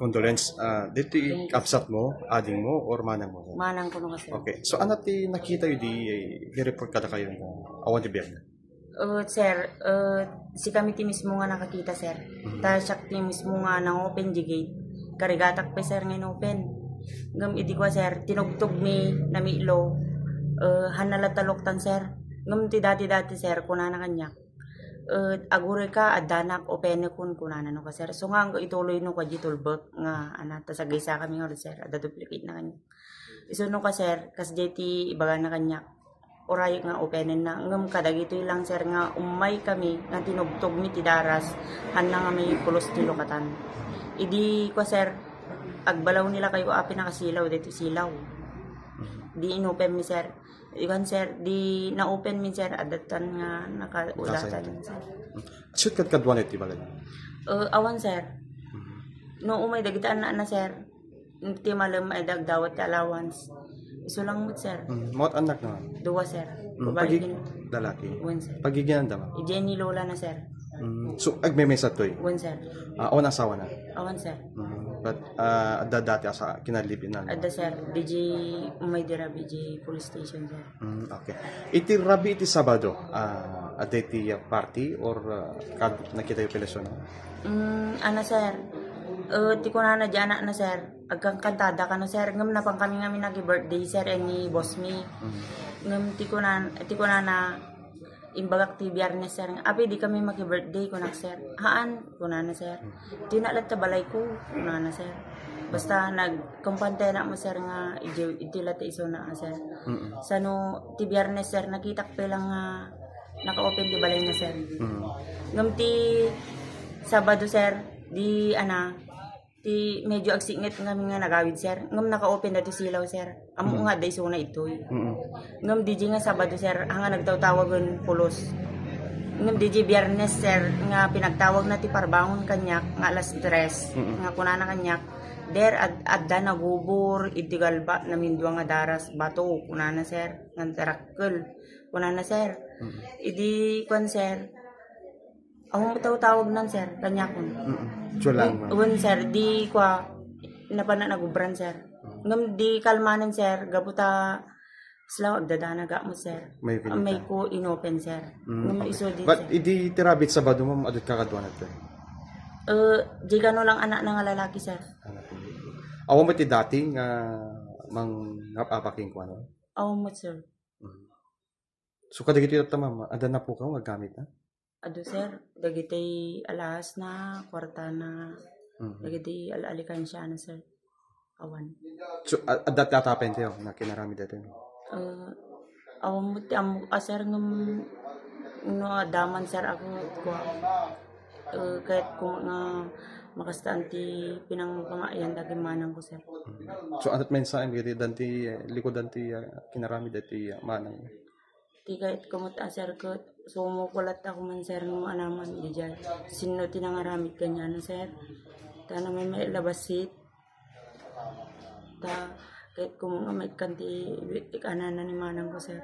condolence. Dito i-upsat mo, ading mo, or manang mo? Manang ko no kasi. Okay. So, ano ti nakita yun i-report kada kayo na awan di biyerna? Sir, si kami ti mismo nga nakakita, sir. Siya ti mismo nga nang open di gate. Karigatak pa, sir, ngayon open. Ngam iti ko, sir, tinugtog mi namilo. Hanalataloktan, sir. Ngam ti dati-dati, sir, kunana kanyak. Agure ka adanak open kun kunana no ka, sir. So nga ituloy no ka jitulbek nga tasagay sa kami nga, sir. Ada duplicate na kanya. Iso no ka, sir, kas jeti ibaga na kanyak. Oray nga openen na ngam kadagito lang, sir, nga umay kami nga tinugtog mi ti daras hanna nga may pulos ti lokatan. Idi ko, sir, agbalaw nila kayo api nakasilaw dito silaw. Di inopen mi, sir. Iwan, sir, di na-open mi, sir, adatan nga nakaulatan, sir. Shoot kadwan iti bagay? Awan, sir. No umay dagitaan na, sir. Ti malam ay dagdawat ti allowance. Iso lang mo, sir. Mot anak na? Duwa, sir. Lalaki? One, sir. Pagiginanda mo? Jenny Lola na, sir. So, agmemesa to eh? One, sir. Awan asawa na? Awan, sir. But, dati asa kinalipin na? Ada, sir. DJ umay dira BJ police station, sir. Okay. Iti rabi iti Sabado, ada iti party or nakita yung pelasyon? Ano, sir? Ti ko na dyan na, sir. Agkang kantada ka na, sir. Ngam na pang kami nag-birthday, sir, ni boss mi. Ngam ti ko na imbagak ti biyernes, sir. Api di kami mag-birthday ko na, sir. Haan? Ko na, sir. Ti nalat ta balay ko. Ko na, sir. Basta nagkumpante na mo, sir, nga itilat iso na, sir. Sano ti biyernes, sir, nakita ko lang nga naka-open ti balay na, sir. Ngam ti Sabado, sir, di ti medyo agsingit kami nga nagawid, sir. Ngam naka-open na ti silaw, sir. Amo nga day so na itoy. Ngam DJ nga Sabado, sir, nga nagtawtawagon pulos. Ngam DJ biyernes, sir, nga pinagtawag na ti parbangon kanyak nga alas 3 nga kunana kanyak. Der adda nagubur iti galba namindwa nga daras bato kunana, sir, nga tarakkel kunana, sir. Idi kwan, sir. Ako tawag nan, sir, kanya ko. Chulang. Uwan, sir, di kwa napana nagubran, sir. Ngam di kalmanan, sir, gabuta sila agdadana ga mo, sir. May ko inopen, sir. Ngam iso di, But sir. idi tirabit Sabado mo adut kakadwan ito? Di gano lang anak na nga lalaki, sir. Awan mo ti dati nga mang napapaking ko ano? Awan mo, sir. So kadagiti ito mama, ada na po ka magamit na? Ado, sir, dagitay alas na, kwarta na, dagitay alalikan siya na, sir. Awan. So, adat tatapen tayo na kinarami dito? Awan mo, sir, no, daman, sir, ako, kahit kung nga makastaan ti pinangpamayan dagi manang ko, sir. So, adat mensahe, danti likod danti kinarami dito manang? Ti kahit kumata, sir, ko sumukulat ako man, sir, nung anaman di dyan. Sino tinangaramit ganyan, sir. Ta na may labasit. Ta kahit kung may kanti ikanan na ni manang ko, sir.